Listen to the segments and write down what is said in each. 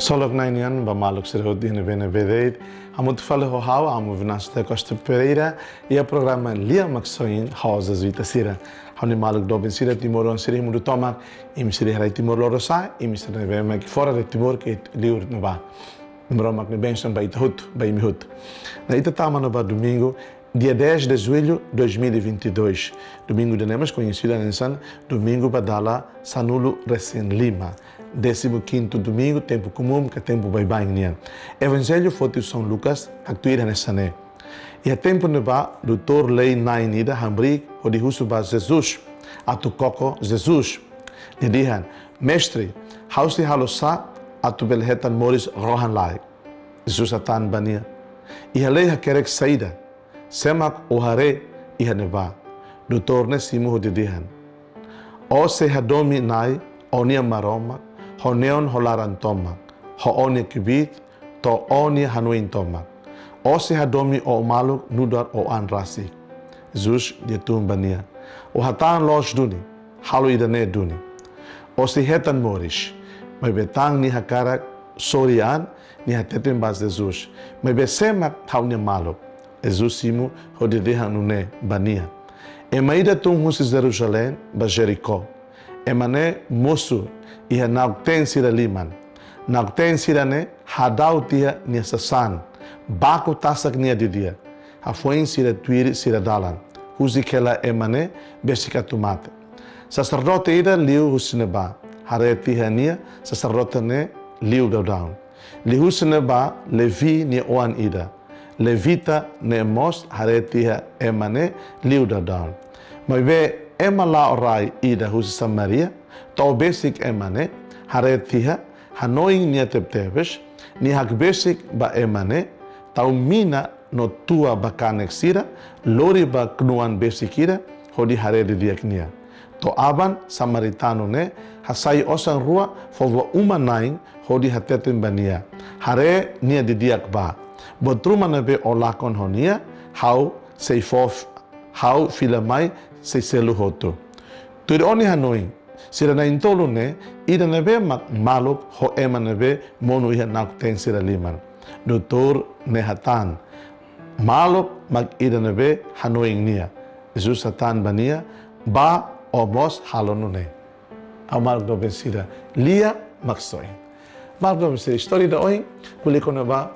Solok nainian ba maluk serhut di bene bedeit. Amo te fale ho hau amo vinasta Costa Pereira e o programa Lia Maxoin Hausa Zuita Sira. Honi maluk dobin sira Timor on sira mudu tomak im sira harai Timor lorosa im sira vema que fora de Timor que liur no ba. Mromak ne benção ba itahut ba imihut. Na ita tama no ba domingo dia 10 de julho de 2022. Domingo de Nemas, conhecida nessa domingo Badala Sanulo Recém Lima. 15º domingo, tempo comum, que tempo bye-bye nian. Evangelho foi de São Lucas, actuira nessa né. E a tempo neba, doutor lei nainida, hambri, o de Husu ba Jesus, a tu coco Jesus. Lhe dihan, mestre, hausi halosa, a tu belhetan moris rohan lai. Jesus atan bania. E a lei hakerek saída. Semak ohare iha neba. Doutor ne simu de dihan. O se hadomi nai, onia maroma, honeon holaran tomak, hoone kibit, to oni hanuin tomak. O se hadomi o maluk nudar o anrasi. Jesus dia tumbania. O hatan los duni, halu idane duni. O se hetan moris, may betang ni hakarak sorian ni hatetin bas Jesus. May besemak tau ni maluk. Jesus simu hodedehan nune bania. E maida tung husi Jerusalém ba Jericó. E mané moço ia naukten sira liman. Naukten sira ne hadau tia nia sasan. Baku tasak nia didia. Hafuin sira tuiri sira dalan. Husi kela e mané besika tomate. Sacerdote ida liu husineba. Hare tiha nia sacerdote ne liu daudaun. Li husineba levi nia oan ida. Levita ne mos hare tiha e mané liu daudaun. Mas ve ema la orai ida husi Samaria, tau basic emane, hare tiha, hanoing nia tepteves, ni hak basic ba emane, tau mina no tua bakanek sira, lori ba knuan basic ira, hodi hare di diak nia. To aban Samaritano ne, hasai osang rua, fova umanaing, hodi hatetin bania. Hare nia di diak ba. Botruma nebe olakon honia, hau seifof, hau filamai, se selu hoto. Turi oni hanoi, sira na intolo ne, ida nebe mak maluk ho ema nebe monu iha nakuten sira liman. Doutor ne hatan. Maluk mak ida nebe hanoi nia. Jesus hatan bania, ba omos halonu ne. Au maluk do sira, lia maksoi. Maluk do sira, história da oi, kuliko na ba,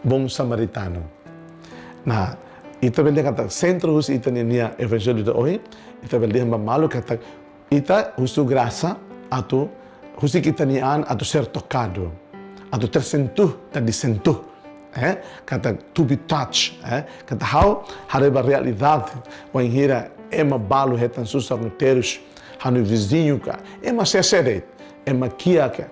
bom samaritano. Na, ita beli kata centro hus ita nia evangelho da oi, ita beli hamba malu kata ita husu graça atu husi kita nian atu ser tocado, atu tersentuh dan disentuh, kata to be touch, kata how hareba realidade wan hira ema balu hetan susar no terus hanu vizinho ka ema seseret. Ema kiak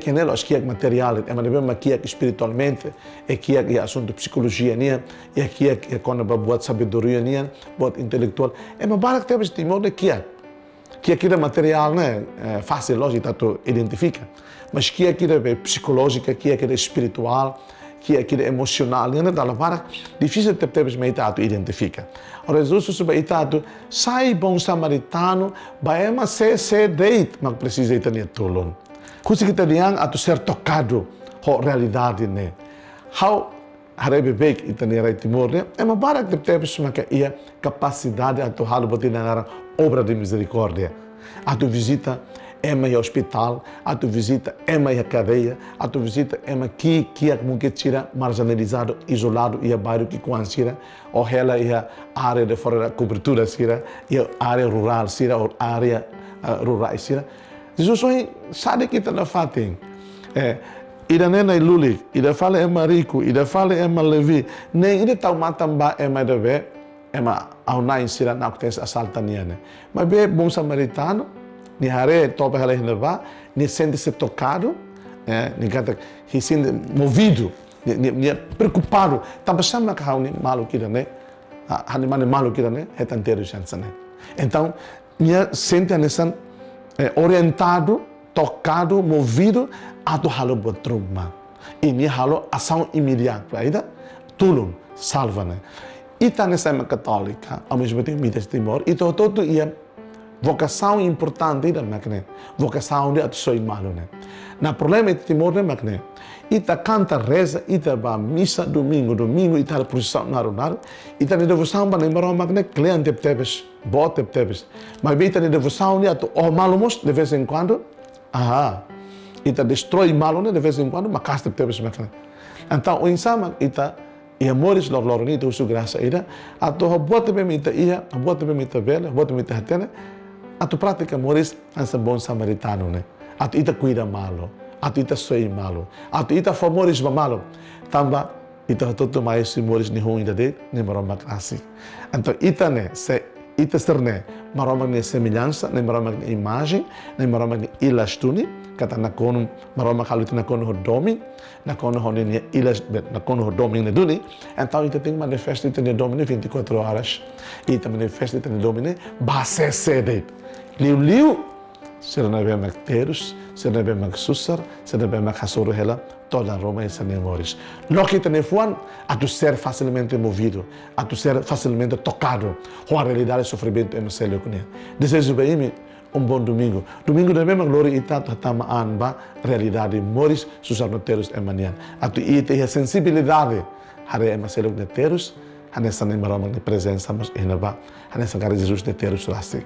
nela os kiak material, ema nebe kiak espiritualmente, e kiak e assunto psicologia nia, e kiak e quando buat sabedoria nia, buat intelectual, ema barak tebes timor de kiak. Kiak ida material né, fácil lógico tu identifica, mas kiak ida psicológica, kiak ida espiritual, kiak ida emocional, nia dala barak difícil tebes meita tu identifica. Ora Jesus suba itatu sai bom samaritano ba ema se deit mak precisa itania tolong. Kusi kita diang atu ser tocado ho realidade ne. How harebe bek itania rai timor ne ema barak tebes maka ia capacidade atu halu botina obra de misericórdia. Atu visita ema ia hospital, atu visita ema ia cadeia, atu visita ema ki a mungkin tira marginalizado, isolado ia bairro que conhecira, ou ela ia área de fora da cobertura sira, ia área rural sira, ou área rural sira. Jesus só sabe que está na fatem. Ida nena ilulik, ida fala ema rico, ida fala ema levi, nem ida tau matamba ema deve, ema au nai sira na kutes asaltaniane. Mas be bom samaritano ni hare topa ela renovar, ni sente-se tocado, ni kata he sente movido, ni preocupado. Tá pensando que há malu kira né, há nem malu kira né, é tanteiro chance né. Então, ni sente nessa orientado, tocado, movido a do halo botruma. E ni halo ação imediata, ainda tulum salva né. E tá nessa católica, ao mesmo tempo me Timor, e todo ia Vocação importante da makne. Vocação de atu soi malu né. Na problema ite timor né makne. Ita canta reza, ita ba missa domingo, ita procissão narunar, ita ne devoção ba lembrar makne klean tepes, bot tepes. Mas ita ne devoção ne atu malumos de vez em quando. Ita destrói malu né de vez em quando, mas casta tepes makne. Então o insama ita e amores lor ni tu su graça ira, atu bot bem ita ia, bot bem ita bela, bot bem ita hatena. Atu prática amores ansa bom samaritano né. Atu ita cuida malo. Atu ita soi malo. Atu ita famores ba malo. Tamba ita toto mais simores ni hong ida de ni maroma klasi. Então ita ne se ita serne maroma ne semelhança, ne maroma ne imagem, ne maroma ne ilastuni, kata na kono maroma kaluti na kono domi, na kono ne ilas na kono domi ne duni. Então ita tem manifesto ita ne domine 24 horas. Ita manifesto ita ne domine base sede. Liu se não é mais terus, se não é mais susar, se não é mais hasoro hela, toda Roma é sem memórias. Loki telefone, a tu ser facilmente movido, a tu ser facilmente tocado, com a realidade do sofrimento é mais sério que nem. Desejo bem bom domingo. Domingo da mesma glória e tanto tama anba realidade moris susar no terus é manhã. A tu ite a sensibilidade, hare é mais sério que terus. Nessa maroma de presença mas inaba nessa cara Jesus de ter os laços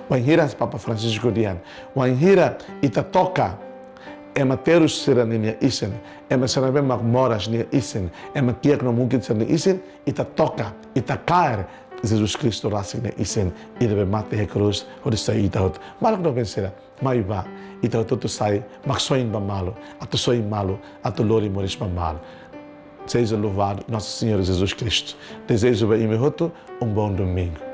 o anhira Papa Francisco dian o anhira ita toca é mateus serania isen é meserabe magmoras nia isen é maquiak no mungkin sernia isen ita toca ita cair Jesus Cristo laços nia isen e deve mate a cruz o de sair ita malak no vencerá mai ba ita todo sai maxoin ba malo atu soi malo atu lori moris ba malo. Seja louvado Nosso Senhor Jesus Cristo. Desejo bem bom domingo.